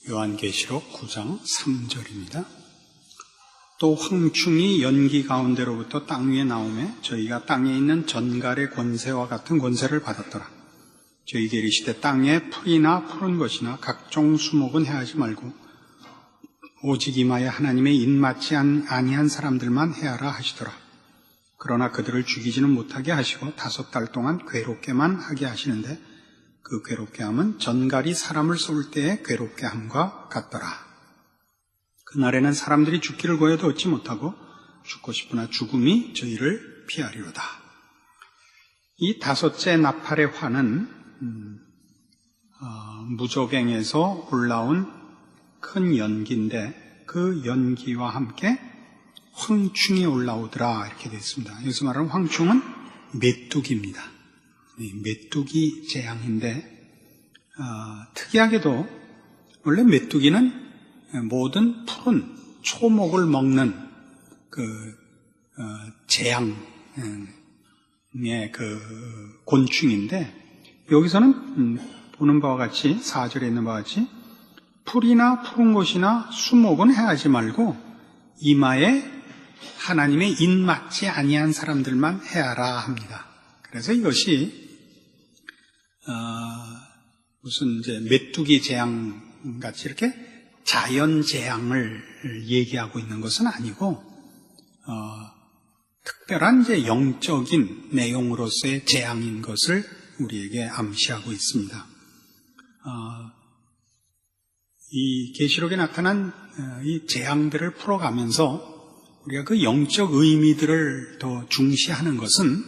요한계시록 9장 3절입니다. 또 황충이 연기 가운데로부터 땅 위에 나오매 저희가 땅에 있는 전갈의 권세와 같은 권세를 받았더라. 저희에게 이르시되 땅에 풀이나 푸른 것이나 각종 수목은 해하지 말고 오직 임하여 하나님의 입맞지 아니한 사람들만 해하라 하시더라. 그러나 그들을 죽이지는 못하게 하시고 5달 동안 괴롭게만 하게 하시는데 그 괴롭게 함은 전갈이 사람을 쏠 때의 괴롭게 함과 같더라. 그날에는 사람들이 죽기를 구해도 얻지 못하고 죽고 싶으나 죽음이 저희를 피하리로다. 이 5째 나팔의 화는 무저갱에서 올라온 큰 연기인데 그 연기와 함께 황충이 올라오더라 이렇게 되어 있습니다. 여기서 말하는 황충은 메뚜기입니다. 메뚜기 재앙인데 특이하게도 원래 메뚜기는 모든 푸른 초목을 먹는 재앙의 곤충인데 여기서는 보는 바와 같이 4절에 있는 바와 같이 풀이나 푸른 것이나 수목은 해하지 말고 이마에 하나님의 입맞지 아니한 사람들만 해하라 합니다. 그래서 이것이 무슨 이제 메뚜기 재앙 같이 이렇게 자연 재앙을 얘기하고 있는 것은 아니고 특별한 이제 영적인 내용으로서의 재앙인 것을 우리에게 암시하고 있습니다. 이 계시록에 나타난 이 재앙들을 풀어가면서 우리가 그 영적 의미들을 더 중시하는 것은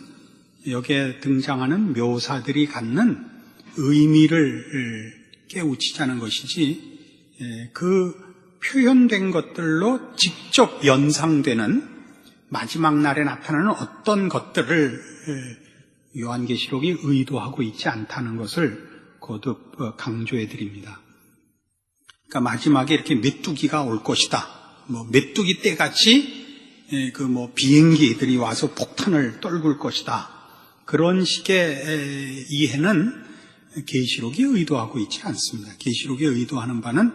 여기에 등장하는 묘사들이 갖는 의미를 깨우치자는 것이지 그 표현된 것들로 직접 연상되는 마지막 날에 나타나는 어떤 것들을 요한계시록이 의도하고 있지 않다는 것을 거듭 강조해 드립니다. 그러니까 마지막에 이렇게 메뚜기가 올 것이다. 메뚜기 떼같이 비행기들이 와서 폭탄을 떨굴 것이다. 그런 식의 이해는 계시록이 의도하고 있지 않습니다. 계시록이 의도하는 바는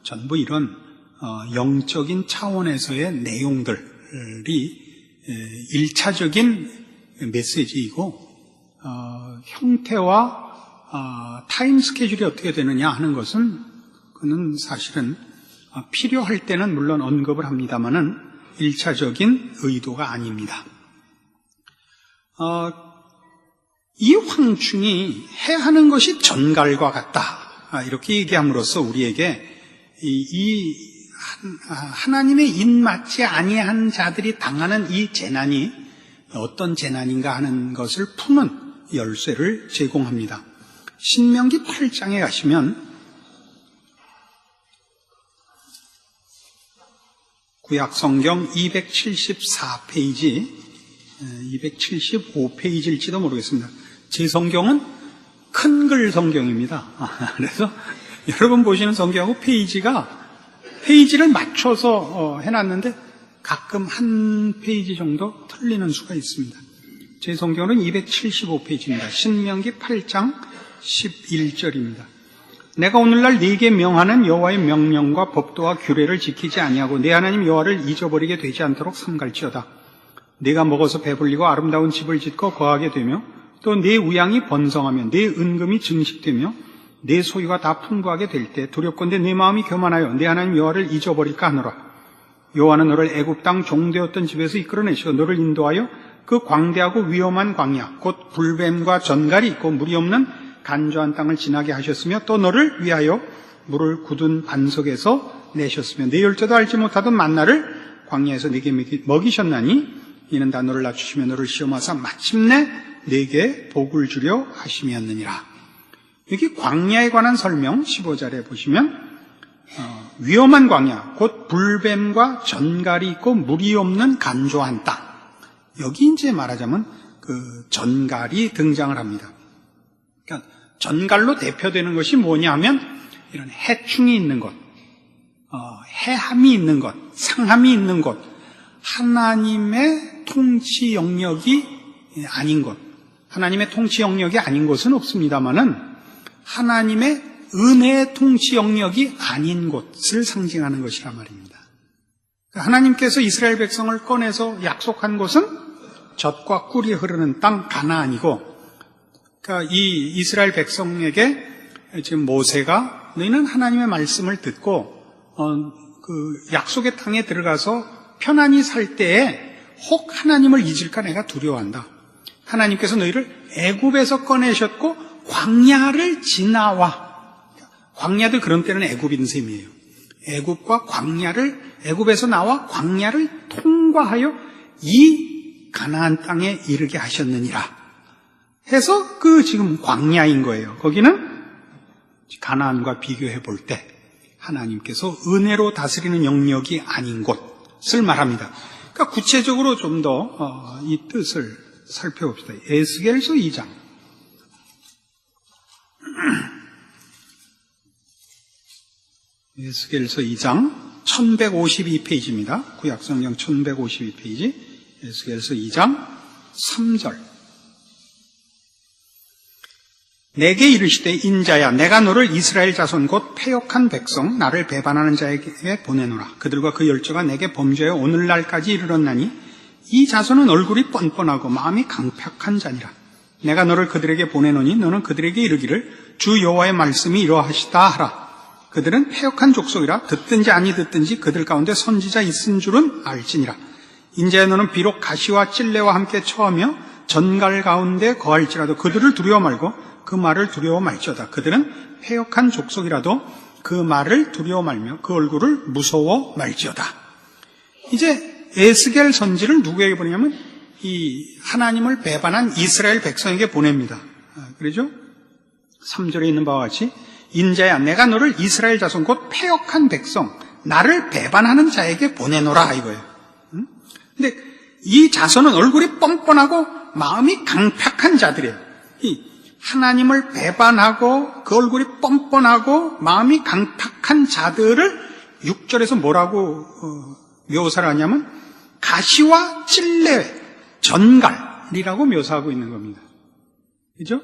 전부 이런 영적인 차원에서의 내용들이 1차적인 메시지이고 형태와 타임 스케줄이 어떻게 되느냐 하는 것은 그는 사실은 필요할 때는 물론 언급을 합니다만은 1차적인 의도가 아닙니다. 이 황충이 해하는 것이 전갈과 같다. 이렇게 얘기함으로써 우리에게 하나님의 입맞지 아니한 자들이 당하는 이 재난이 어떤 재난인가 하는 것을 푸는 열쇠를 제공합니다. 신명기 8장에 가시면 구약성경 274페이지, 275페이지일지도 모르겠습니다. 제 성경은 큰 글 성경입니다. 그래서 여러분 보시는 성경하고 페이지를 맞춰서 해놨는데 가끔 한 페이지 정도 틀리는 수가 있습니다. 제 성경은 275페이지입니다. 신명기 8장 11절입니다. 내가 오늘날 네게 명하는 여호와의 명령과 법도와 규례를 지키지 아니하고 내 하나님 여호와를 잊어버리게 되지 않도록 삼갈지어다. 네가 먹어서 배불리고 아름다운 집을 짓고 거하게 되며 또 네 우양이 번성하며 네 은금이 증식되며 내 소유가 다 풍부하게 될 때 두렵건대 내 마음이 교만하여 내 하나님 여호와를 잊어버릴까 하노라. 여호와는 너를 애굽 땅 종되었던 집에서 이끌어내시고 너를 인도하여 그 광대하고 위험한 광야 곧 불뱀과 전갈이 있고 물이 없는 간조한 땅을 지나게 하셨으며 또 너를 위하여 물을 굳은 반석에서 내셨으며 내 열조도 알지 못하던 만나를 광야에서 네게 먹이셨나니 이는 다 너를 낮추시며 너를 시험하사 마침내 네게 복을 주려 하심이었느니라. 여기 광야에 관한 설명 15절에 보시면 위험한 광야 곧 불뱀과 전갈이 있고 물이 없는 간조한 땅, 여기 이제 말하자면 그 전갈이 등장을 합니다. 그러니까 전갈로 대표되는 것이 뭐냐 하면 이런 해충이 있는 곳, 해함이 있는 곳, 상함이 있는 곳, 하나님의 통치 영역이 아닌 곳. 하나님의 통치 영역이 아닌 곳은 없습니다만은 하나님의 은혜의 통치 영역이 아닌 곳을 상징하는 것이란 말입니다. 하나님께서 이스라엘 백성을 꺼내서 약속한 곳은 젖과 꿀이 흐르는 땅 가나안이고, 그러니까 이 이스라엘 백성에게 지금 모세가 너희는 하나님의 말씀을 듣고 그 약속의 땅에 들어가서 편안히 살 때에 혹 하나님을 잊을까 내가 두려워한다. 하나님께서 너희를 애굽에서 꺼내셨고 광야를 지나와. 광야도 그런 때는 애굽인 셈이에요. 애굽과 광야를, 애굽에서 나와 광야를 통과하여 이 가나안 땅에 이르게 하셨느니라 해서 그 지금 광야인 거예요. 거기는 가나안과 비교해 볼 때 하나님께서 은혜로 다스리는 영역이 아닌 곳을 말합니다. 그러니까 구체적으로 좀 더 이 뜻을 살펴봅시다. 에스겔서 2장. 에스겔서 2장 1152페이지입니다. 구약성경 1152페이지. 에스겔서 2장 3절. 내게 이르시되 인자야 내가 너를 이스라엘 자손 곧 패역한 백성 나를 배반하는 자에게 보내노라. 그들과 그 열조가 내게 범죄하여 오늘날까지 이르렀나니 이 자손은 얼굴이 뻔뻔하고 마음이 강팍한 자니라. 내가 너를 그들에게 보내노니 너는 그들에게 이르기를 주 여호와의 말씀이 이러하시다 하라. 그들은 패역한 족속이라 듣든지 아니 듣든지 그들 가운데 선지자 있은 줄은 알지니라. 인자야 너는 비록 가시와 찔레와 함께 처하며 전갈 가운데 거할지라도 그들을 두려워 말고 그 말을 두려워 말지어다. 그들은 패역한 족속이라도 그 말을 두려워 말며 그 얼굴을 무서워 말지어다. 이제 에스겔 선지를 누구에게 보내냐면 이 하나님을 배반한 이스라엘 백성에게 보냅니다. 그러죠? 3절에 있는 바와 같이 인자야 내가 너를 이스라엘 자손 곧 패역한 백성 나를 배반하는 자에게 보내노라 이거예요. 근데 이 자손은 얼굴이 뻔뻔하고 마음이 강팍한 자들이에요. 이 하나님을 배반하고 그 얼굴이 뻔뻔하고 마음이 강팍한 자들을 6절에서 뭐라고 묘사를 하냐면 가시와 찔레, 전갈이라고 묘사하고 있는 겁니다. 그죠?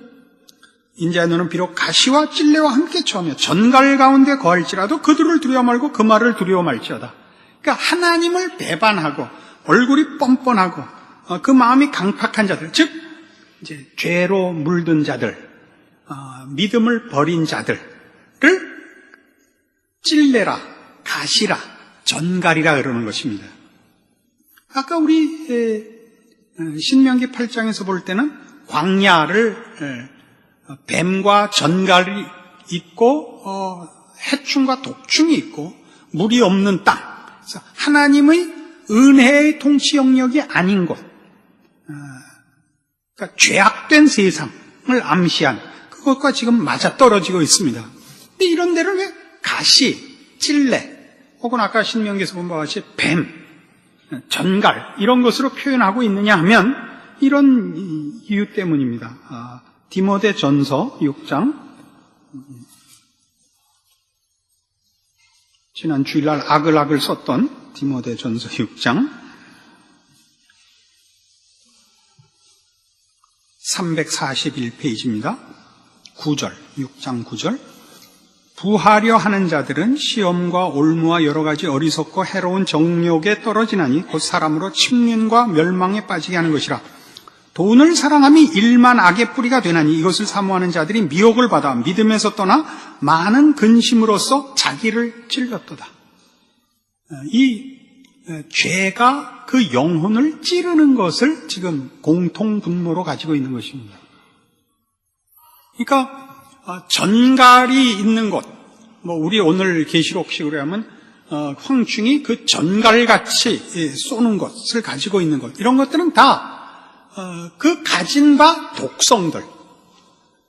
인자야 너는 비록 가시와 찔레와 함께 처하며 전갈 가운데 거할지라도 그들을 두려워 말고 그 말을 두려워 말지어다. 그러니까 하나님을 배반하고 얼굴이 뻔뻔하고 그 마음이 강팍한 자들, 즉 이제 죄로 물든 자들, 믿음을 버린 자들을 찔레라, 가시라, 전갈이라 그러는 것입니다. 아까 우리 신명기 8장에서 볼 때는 광야를 뱀과 전갈이 있고 해충과 독충이 있고 물이 없는 땅, 그래서 하나님의 은혜의 통치 영역이 아닌 곳, 그러니까 죄악된 세상을 암시한 그것과 지금 맞아떨어지고 있습니다. 근데 이런 데를 왜 가시, 찔레 혹은 아까 신명기에서 본 바와 같이 뱀, 전갈 이런 것으로 표현하고 있느냐 하면 이런 이유 때문입니다. 디모데 전서 6장, 지난 주일날 아글아글 썼던 디모데 전서 6장 341페이지입니다. 9절, 6장 9절. 부하려 하는 자들은 시험과 올무와 여러 가지 어리석고 해로운 정욕에 떨어지나니 곧 사람으로 침륜과 멸망에 빠지게 하는 것이라. 돈을 사랑함이 일만 악의 뿌리가 되나니 이것을 사모하는 자들이 미혹을 받아 믿음에서 떠나 많은 근심으로써 자기를 찔렀도다. 이 죄가 그 영혼을 찌르는 것을 지금 공통분모로 가지고 있는 것입니다. 그러니까 전갈이 있는 곳, 우리 오늘 계시록식으로 하면 황충이 그 전갈같이 쏘는 것을 가지고 있는 것, 이런 것들은 다 그 가진 바 독성들,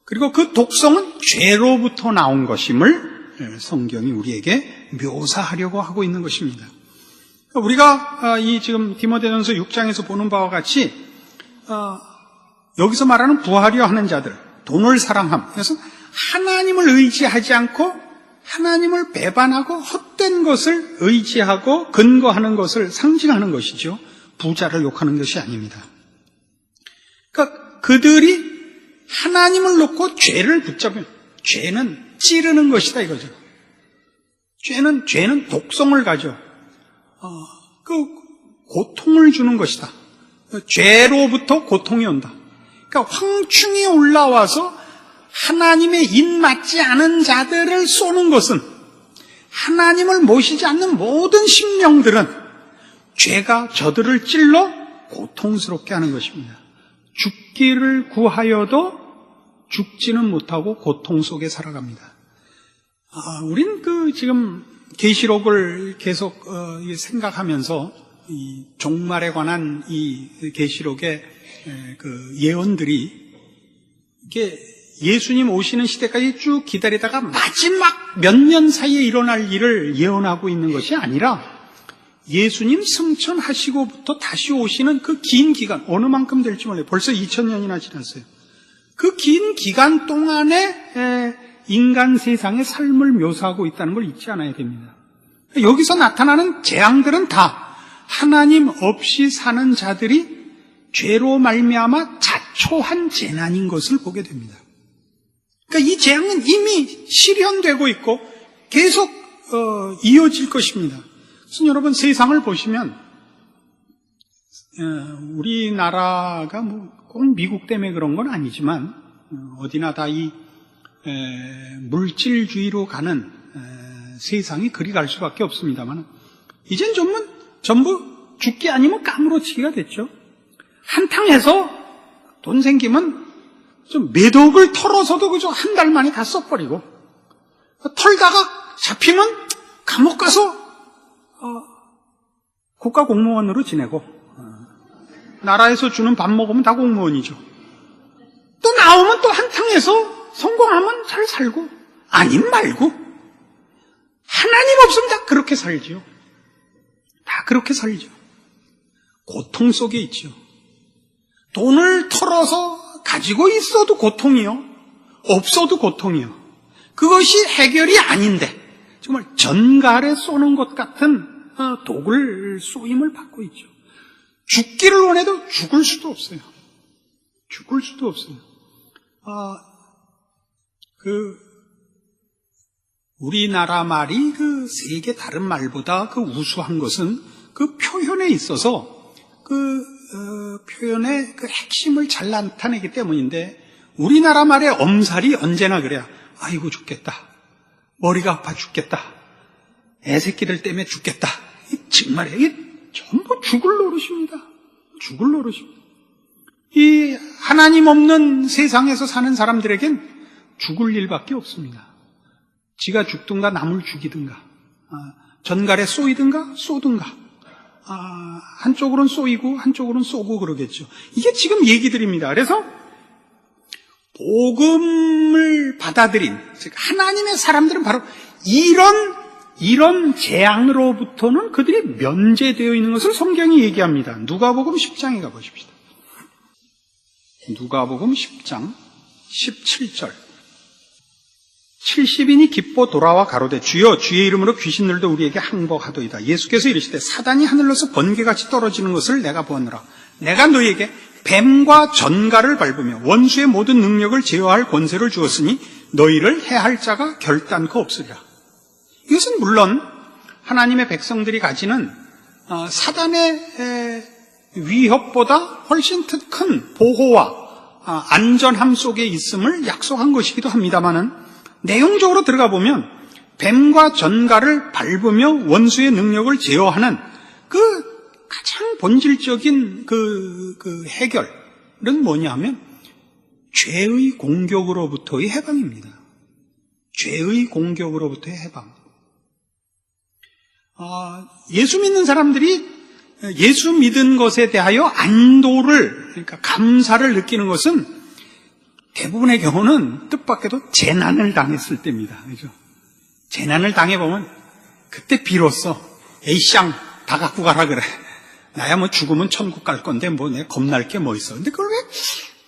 그리고 그 독성은 죄로부터 나온 것임을 성경이 우리에게 묘사하려고 하고 있는 것입니다. 우리가 이 지금 디모데전서 6장에서 보는 바와 같이 여기서 말하는 부하려 하는 자들, 돈을 사랑함, 그래서 하나님을 의지하지 않고 하나님을 배반하고 헛된 것을 의지하고 근거하는 것을 상징하는 것이죠. 부자를 욕하는 것이 아닙니다. 그러니까 그들이 하나님을 놓고 죄를 붙잡으면 죄는 찌르는 것이다 이거죠. 죄는 독성을 가져. 고통을 주는 것이다. 죄로부터 고통이 온다. 그러니까 황충이 올라와서 하나님의 입맞지 않은 자들을 쏘는 것은, 하나님을 모시지 않는 모든 심령들은 죄가 저들을 찔러 고통스럽게 하는 것입니다. 죽기를 구하여도 죽지는 못하고 고통 속에 살아갑니다. 우린 지금 계시록을 계속 생각하면서 이 종말에 관한 이 계시록의 그 예언들이 이게 예수님 오시는 시대까지 쭉 기다리다가 마지막 몇 년 사이에 일어날 일을 예언하고 있는 것이 아니라 예수님 승천하시고부터 다시 오시는 그 긴 기간, 어느 만큼 될지 몰라요. 벌써 2000년이나 지났어요. 그 긴 기간 동안에 인간 세상의 삶을 묘사하고 있다는 걸 잊지 않아야 됩니다. 여기서 나타나는 재앙들은 다 하나님 없이 사는 자들이 죄로 말미암아 자초한 재난인 것을 보게 됩니다. 그러니까 이 재앙은 이미 실현되고 있고 계속 이어질 것입니다. 그래서 여러분, 세상을 보시면 우리나라가 꼭 미국 때문에 그런 건 아니지만 어디나 다 이 물질주의로 가는 세상이 그리 갈 수밖에 없습니다만, 이젠 전부 죽기 아니면 까무러치기가 됐죠. 한탕해서 돈 생기면 좀 매덕을 털어서도 그저 한 달 만에 다 써버리고, 털다가 잡히면 감옥 가서 국가 공무원으로 지내고, 나라에서 주는 밥 먹으면 다 공무원이죠. 또 나오면 또 한탕해서 성공하면 잘 살고, 아님 말고. 하나님 없으면 다 그렇게 살지요. 다 그렇게 살죠. 고통 속에 있죠. 돈을 털어서 가지고 있어도 고통이요, 없어도 고통이요. 그것이 해결이 아닌데 정말 전갈에 쏘는 것 같은 독을 쏘임을 받고 있죠. 죽기를 원해도 죽을 수도 없어요. 죽을 수도 없어요. 우리나라 말이 그 세계 다른 말보다 그 우수한 것은 그 표현에 있어서 표현의 그 핵심을 잘 나타내기 때문인데, 우리나라 말의 엄살이 언제나 그래요. 아이고 죽겠다, 머리가 아파 죽겠다, 애새끼들 때문에 죽겠다. 정말 이게 전부 죽을 노릇입니다. 죽을 노릇입니다. 이 하나님 없는 세상에서 사는 사람들에겐 죽을 일밖에 없습니다. 지가 죽든가 남을 죽이든가, 전갈에 쏘이든가 쏘든가, 한쪽으로는 쏘이고 한쪽으로는 쏘고 그러겠죠. 이게 지금 얘기들입니다. 그래서 복음을 받아들인, 즉 하나님의 사람들은 바로 이런 재앙으로부터는 그들이 면제되어 있는 것을 성경이 얘기합니다. 누가복음 10장에 가보십시다. 누가복음 10장 17절. 70인이 기뻐 돌아와 가로되 주여 주의 이름으로 귀신들도 우리에게 항복하도이다. 예수께서 이르시되 사단이 하늘로서 번개같이 떨어지는 것을 내가 보았노라. 내가 너희에게 뱀과 전갈을 밟으며 원수의 모든 능력을 제어할 권세를 주었으니 너희를 해할 자가 결단코 없으리라. 이것은 물론 하나님의 백성들이 가지는 사단의 위협보다 훨씬 큰 보호와 안전함 속에 있음을 약속한 것이기도 합니다마는, 내용적으로 들어가 보면 뱀과 전갈을 밟으며 원수의 능력을 제어하는 그 가장 본질적인 그 해결은 뭐냐면 죄의 공격으로부터의 해방입니다. 죄의 공격으로부터의 해방. 예수 믿는 사람들이 예수 믿은 것에 대하여 안도를, 그러니까 감사를 느끼는 것은 대부분의 경우는 뜻밖에도 재난을 당했을 때입니다. 그죠? 재난을 당해보면 그때 비로소 에이쌍 다 갖고 가라 그래. 나야 뭐 죽으면 천국 갈 건데 뭐 내 겁날 게 뭐 있어. 근데 그걸 왜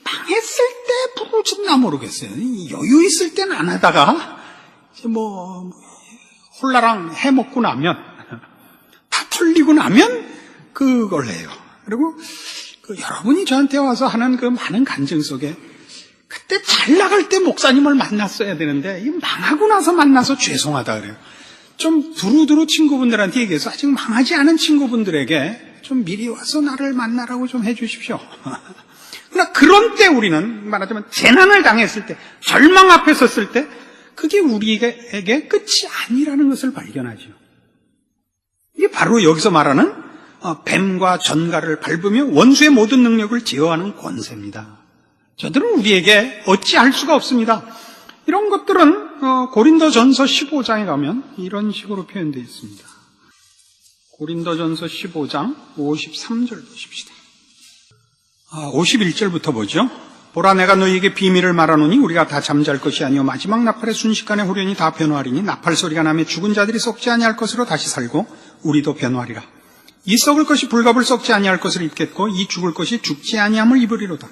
망했을 때 부르짖나 모르겠어요. 여유 있을 때는 안 하다가 이제 뭐 홀라랑 해먹고 나면, 다 털리고 나면 그걸 해요. 그리고 여러분이 저한테 와서 하는 그 많은 간증 속에 그때 잘 나갈 때 목사님을 만났어야 되는데 망하고 나서 만나서 죄송하다 그래요. 좀 두루두루 친구분들한테 얘기해서 아직 망하지 않은 친구분들에게 좀 미리 와서 나를 만나라고 좀 해주십시오. 그러나 그런 때 우리는 말하자면 재난을 당했을 때, 절망 앞에 섰을 때 그게 우리에게 끝이 아니라는 것을 발견하죠. 이게 바로 여기서 말하는 뱀과 전갈을 밟으며 원수의 모든 능력을 제어하는 권세입니다. 저들은 우리에게 어찌할 수가 없습니다. 이런 것들은 고린도전서 15장에 가면 이런 식으로 표현되어 있습니다. 고린도전서 15장 53절 보십시다. 51절부터 보죠. 보라, 내가 너희에게 비밀을 말하노니 우리가 다 잠잘 것이 아니요 마지막 나팔의 순식간에 후련히 다 변화하리니 나팔 소리가 나며 죽은 자들이 썩지 아니할 것으로 다시 살고 우리도 변화하리라. 이 썩을 것이 불갑을 썩지 아니할 것을 입겠고 이 죽을 것이 죽지 아니함을 입으리로다.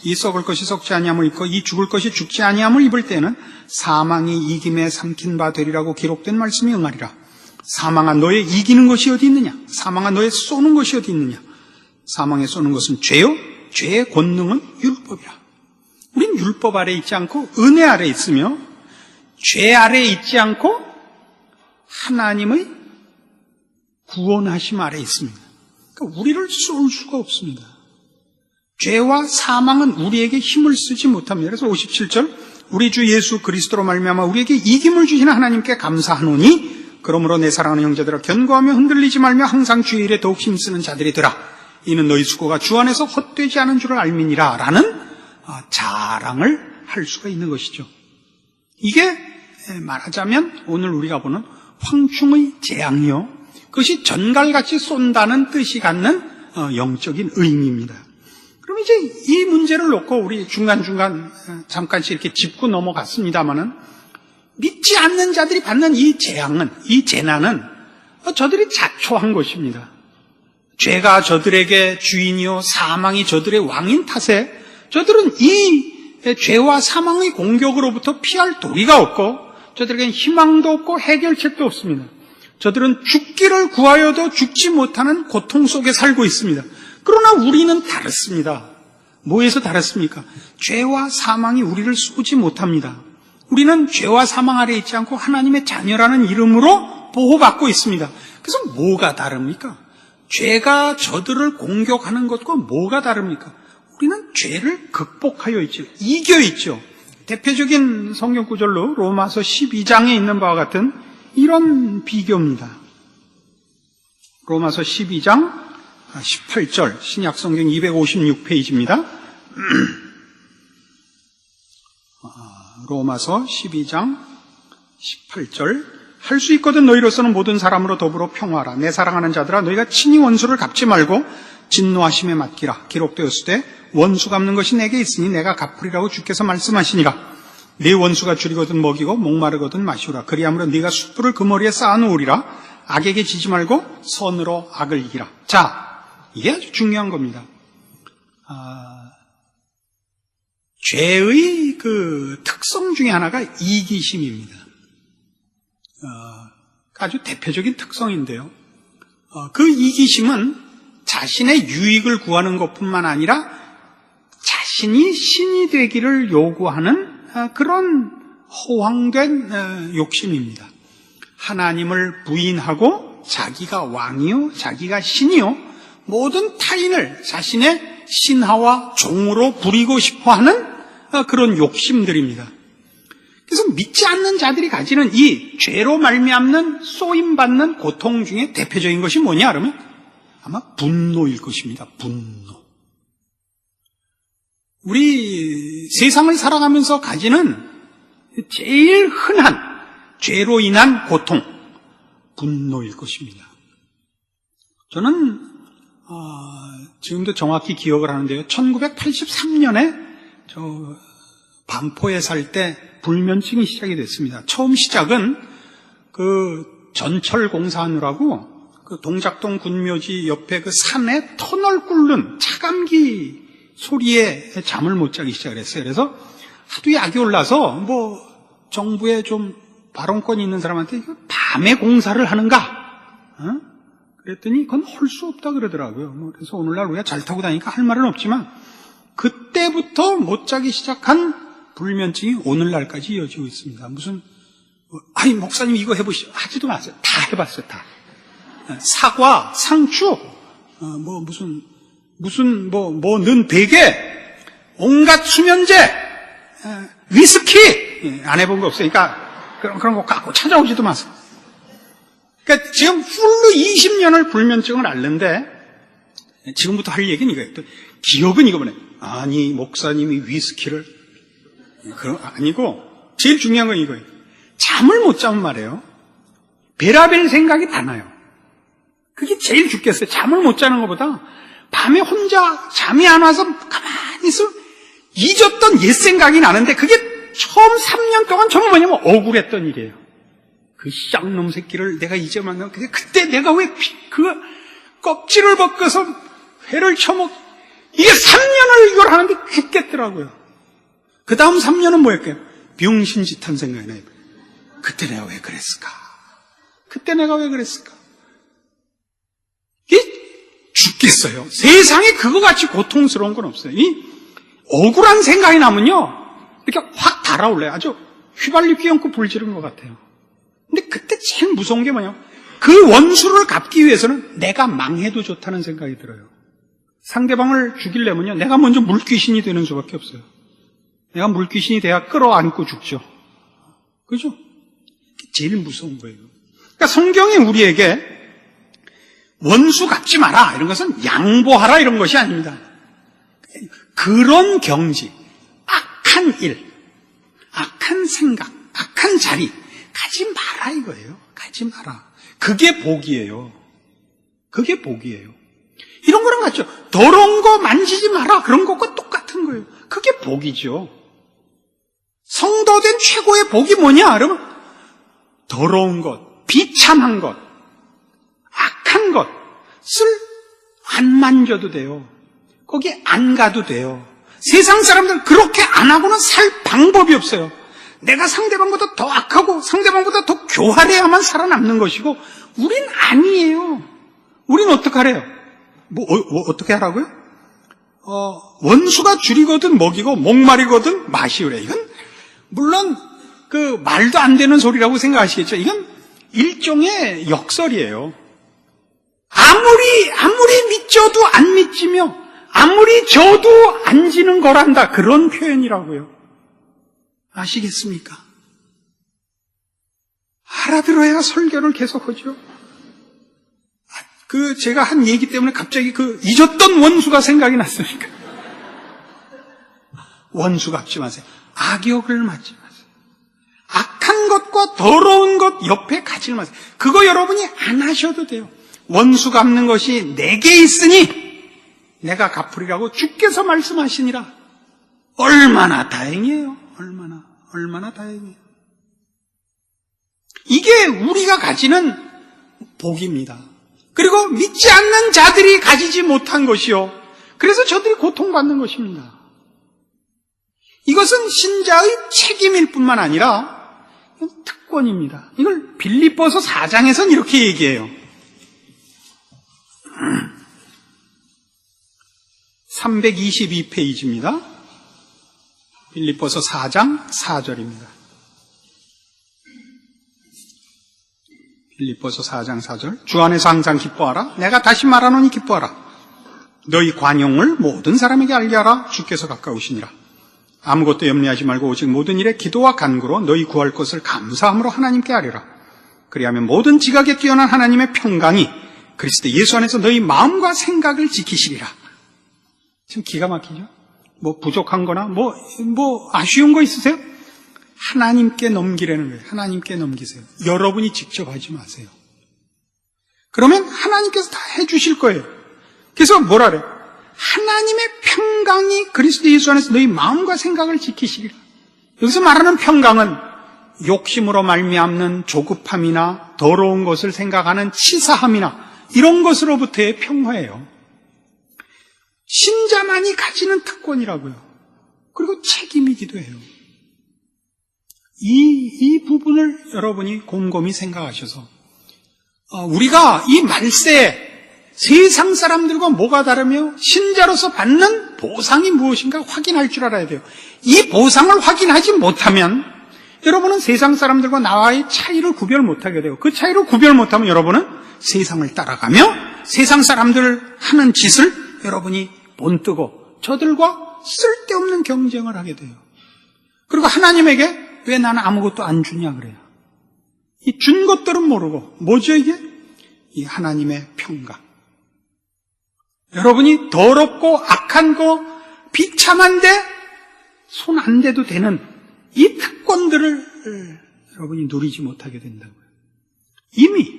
이 썩을 것이 썩지 아니함을 입고 이 죽을 것이 죽지 아니함을 입을 때는 사망이 이김에 삼킨 바 되리라고 기록된 말씀이 응하리라. 사망아, 너의 이기는 것이 어디 있느냐? 사망아, 너의 쏘는 것이 어디 있느냐? 사망에 쏘는 것은 죄요, 죄의 권능은 율법이라. 우린 율법 아래 있지 않고 은혜 아래 있으며 죄 아래 있지 않고 하나님의 구원하심 아래 있습니다. 그러니까 우리를 쏠 수가 없습니다. 죄와 사망은 우리에게 힘을 쓰지 못합니다. 그래서 57절, 우리 주 예수 그리스도로 말미암아 우리에게 이김을 주시는 하나님께 감사하노니 그러므로 내 사랑하는 형제들아, 견고하며 흔들리지 말며 항상 주의 일에 더욱 힘쓰는 자들이 되라. 이는 너희 수고가 주 안에서 헛되지 않은 줄을 알미니라 라는 자랑을 할 수가 있는 것이죠. 이게 말하자면 오늘 우리가 보는 황충의 재앙이요, 그것이 전갈같이 쏜다는 뜻이 갖는 영적인 의미입니다. 그럼 이제 이 문제를 놓고 우리 중간중간 잠깐씩 이렇게 짚고 넘어갔습니다마는, 믿지 않는 자들이 받는 이 재앙은, 이 재난은 저들이 자초한 것입니다. 죄가 저들에게 주인이요 사망이 저들의 왕인 탓에 저들은 이 죄와 사망의 공격으로부터 피할 도리가 없고 저들에게는 희망도 없고 해결책도 없습니다. 저들은 죽기를 구하여도 죽지 못하는 고통 속에 살고 있습니다. 그러나 우리는 다릅니다. 뭐에서 다릅니까? 죄와 사망이 우리를 쏘지 못합니다. 우리는 죄와 사망 아래 있지 않고 하나님의 자녀라는 이름으로 보호받고 있습니다. 그래서 뭐가 다릅니까? 죄가 저들을 공격하는 것과 뭐가 다릅니까? 우리는 죄를 극복하여 있죠. 이겨 있죠. 대표적인 성경 구절로 로마서 12장에 있는 바와 같은 이런 비교입니다. 로마서 12장 18절, 신약성경 256페이지입니다. 로마서 12장 18절, 할 수 있거든 너희로서는 모든 사람으로 더불어 평화하라. 내 사랑하는 자들아, 너희가 친히 원수를 갚지 말고 진노하심에 맡기라. 기록되었으되 원수 갚는 것이 내게 있으니 내가 갚으리라고 주께서 말씀하시니라. 네 원수가 줄이거든 먹이고 목마르거든 마시우라. 그리하므로 네가 숯불을 그 머리에 쌓아놓으리라. 악에게 지지 말고 선으로 악을 이기라. 자, 이게 아주 중요한 겁니다. 죄의 그 특성 중에 하나가 이기심입니다. 아주 대표적인 특성인데요. 그 이기심은 자신의 유익을 구하는 것뿐만 아니라 자신이 신이 되기를 요구하는 그런 허황된 욕심입니다. 하나님을 부인하고 자기가 왕이요, 자기가 신이요, 모든 타인을 자신의 신하와 종으로 부리고 싶어하는 그런 욕심들입니다. 그래서 믿지 않는 자들이 가지는 이 죄로 말미암는 쏘임받는 고통 중에 대표적인 것이 뭐냐 그러면 아마 분노일 것입니다. 분노. 우리 세상을 살아가면서 가지는 제일 흔한 죄로 인한 고통, 분노일 것입니다. 저는 지금도 정확히 기억을 하는데요. 1983년에 저 반포에 살 때 불면증이 시작이 됐습니다. 처음 시작은 그 전철 공사하느라고 그 동작동 군묘지 옆에 그 산에 터널 끓는 차감기 소리에 잠을 못 자기 시작을 했어요. 그래서 하도 약이 올라서 뭐 정부에 좀 발언권이 있는 사람한테 밤에 공사를 하는가? 그랬더니 그건 할 수 없다 그러더라고요. 그래서 오늘날 우리가 잘 타고 다니니까 할 말은 없지만 그때부터 못 자기 시작한 불면증이 오늘날까지 이어지고 있습니다. 무슨 아니 목사님 이거 해보시죠. 하지도 마세요. 다 해봤어요. 다. 사과, 상추, 는 베개, 온갖 수면제, 위스키 안 해본 거 없으니까 그런 거 갖고 찾아오지도 마세요. 그러니까 지금 풀로 20년을 불면증을 앓는데 지금부터 할 얘기는 이거예요. 또 기억은 이거네. 아니 목사님이 위스키를 그런 아니고 제일 중요한 건 이거예요. 잠을 못 자면 말이에요. 베라벨 생각이 다 나요. 그게 제일 죽겠어요. 잠을 못 자는 것보다 밤에 혼자 잠이 안 와서 가만히 있으면 잊었던 옛 생각이 나는데 그게 처음 3년 동안 전부 뭐냐면 억울했던 일이에요. 그 쌍놈 새끼를 내가 이제 만나고 그때 내가 왜 그 껍질을 벗겨서 회를 이게 3년을 이걸 하는데 죽겠더라고요. 그 다음 3년은 뭐였게요? 병신짓한 생각이 나요. 그때 내가 왜 그랬을까? 이게 죽겠어요. 세상에 그거같이 고통스러운 건 없어요. 이 억울한 생각이 나면요 이렇게 확 달아올라요. 아주 휘발유 끼얹고 불 지른 것 같아요. 근데 그때 제일 무서운 게 뭐냐면 그 원수를 갚기 위해서는 내가 망해도 좋다는 생각이 들어요. 상대방을 죽이려면요 내가 먼저 물귀신이 되는 수밖에 없어요. 내가 물귀신이 돼야 끌어안고 죽죠. 그죠? 제일 무서운 거예요. 그러니까 성경이 우리에게 원수 갚지 마라 이런 것은 양보하라 이런 것이 아닙니다. 그런 경지, 악한 일, 악한 생각, 악한 자리 가지 마라 이거예요. 가지 마라. 그게 복이에요. 이런 거랑 같죠. 더러운 거 만지지 마라. 그런 것과 똑같은 거예요. 그게 복이죠. 성도된 최고의 복이 뭐냐? 그러면 더러운 것, 비참한 것, 악한 것을 안 만져도 돼요. 거기 안 가도 돼요. 세상 사람들은 그렇게 안 하고는 살 방법이 없어요. 내가 상대방보다 더 악하고 상대방보다 더 교활해야만 살아남는 것이고 우린 아니에요. 우린 어떻게 하래요? 어떻게 하라고요? 원수가 줄이거든 먹이고 목마르거든 마시우래. 이건 물론 그 말도 안 되는 소리라고 생각하시겠죠. 이건 일종의 역설이에요. 아무리 믿져도 안 믿지며 아무리 져도 안 지는 거란다. 그런 표현이라고요. 아시겠습니까? 알아들어야 설교를 계속하죠. 제가 한 얘기 때문에 갑자기 잊었던 원수가 생각이 났으니까. 원수 갚지 마세요. 악역을 맞지 마세요. 악한 것과 더러운 것 옆에 가지 마세요. 그거 여러분이 안 하셔도 돼요. 원수 갚는 것이 내게 있으니 내가 갚으리라고 주께서 말씀하시니라. 얼마나 다행이에요. 얼마나 다행이에요. 이게 우리가 가지는 복입니다. 그리고 믿지 않는 자들이 가지지 못한 것이요. 그래서 저들이 고통받는 것입니다. 이것은 신자의 책임일 뿐만 아니라 특권입니다. 이걸 빌립보서 4장에서는 이렇게 얘기해요. 322페이지입니다. 빌립보서 4장 4절입니다. 빌립보서 4장 4절. 주 안에서 항상 기뻐하라. 내가 다시 말하노니 기뻐하라. 너희 관용을 모든 사람에게 알게 하라. 주께서 가까우시니라. 아무것도 염려하지 말고 오직 모든 일에 기도와 간구로 너희 구할 것을 감사함으로 하나님께 아뢰라. 그리하면 모든 지각에 뛰어난 하나님의 평강이 그리스도 예수 안에서 너희 마음과 생각을 지키시리라. 지금 기가 막히죠? 부족한 거나 아쉬운 거 있으세요? 하나님께 넘기라는 거예요. 하나님께 넘기세요. 여러분이 직접 하지 마세요. 그러면 하나님께서 다 해주실 거예요. 그래서 뭐라 그래요? 하나님의 평강이 그리스도 예수 안에서 너희 마음과 생각을 지키시리라. 여기서 말하는 평강은 욕심으로 말미암는 조급함이나 더러운 것을 생각하는 치사함이나 이런 것으로부터의 평화예요. 신자만이 가지는 특권이라고요. 그리고 책임이기도 해요. 이 부분을 여러분이 곰곰이 생각하셔서 우리가 이 말세 세상 사람들과 뭐가 다르며 신자로서 받는 보상이 무엇인가 확인할 줄 알아야 돼요. 이 보상을 확인하지 못하면 여러분은 세상 사람들과 나와의 차이를 구별 못하게 돼요. 그 차이를 구별 못하면 여러분은 세상을 따라가며 세상 사람들 하는 짓을 여러분이 본뜨고 저들과 쓸데없는 경쟁을 하게 돼요. 그리고 하나님에게 왜 나는 아무것도 안 주냐 그래요. 이 준 것들은 모르고 뭐죠 이게? 이 하나님의 평강. 여러분이 더럽고 악한 거 비참한데 손 안 대도 되는 이 특권들을 여러분이 누리지 못하게 된다고요. 이미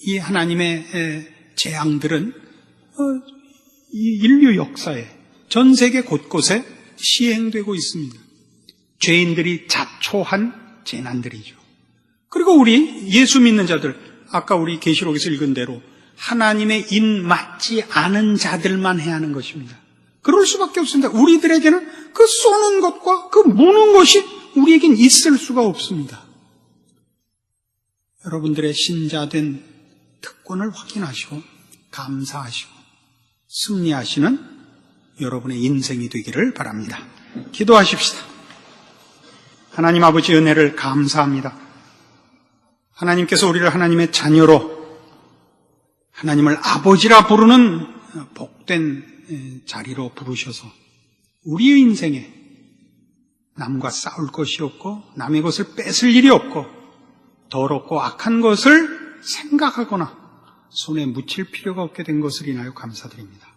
이 하나님의 재앙들은 이 인류 역사에 전 세계 곳곳에 시행되고 있습니다. 죄인들이 자초한 재난들이죠. 그리고 우리 예수 믿는 자들, 아까 우리 계시록에서 읽은 대로 하나님의 인 맞지 않은 자들만 해야 하는 것입니다. 그럴 수밖에 없습니다. 우리들에게는 그 쏘는 것과 그 무는 것이 우리에겐 있을 수가 없습니다. 여러분들의 신자된 특권을 확인하시고 감사하시고 승리하시는 여러분의 인생이 되기를 바랍니다. 기도하십시다. 하나님 아버지 은혜를 감사합니다. 하나님께서 우리를 하나님의 자녀로 하나님을 아버지라 부르는 복된 자리로 부르셔서 우리의 인생에 남과 싸울 것이 없고 남의 것을 뺏을 일이 없고 더럽고 악한 것을 생각하거나 손에 묻힐 필요가 없게 된 것을 인하여 감사드립니다.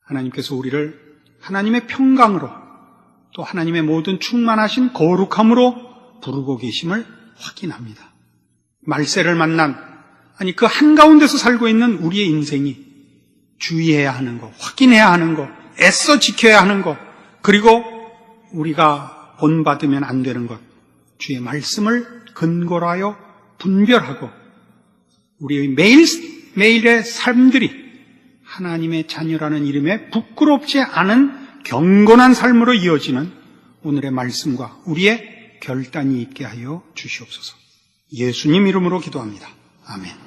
하나님께서 우리를 하나님의 평강으로 또 하나님의 모든 충만하신 거룩함으로 부르고 계심을 확인합니다. 말세를 만난 그 한가운데서 살고 있는 우리의 인생이 주의해야 하는 것, 확인해야 하는 것, 애써 지켜야 하는 것, 그리고 우리가 본받으면 안 되는 것, 주의 말씀을 근거로 하여 분별하고 우리의 매일의 삶들이 하나님의 자녀라는 이름에 부끄럽지 않은 경건한 삶으로 이어지는 오늘의 말씀과 우리의 결단이 있게 하여 주시옵소서. 예수님 이름으로 기도합니다. 아멘.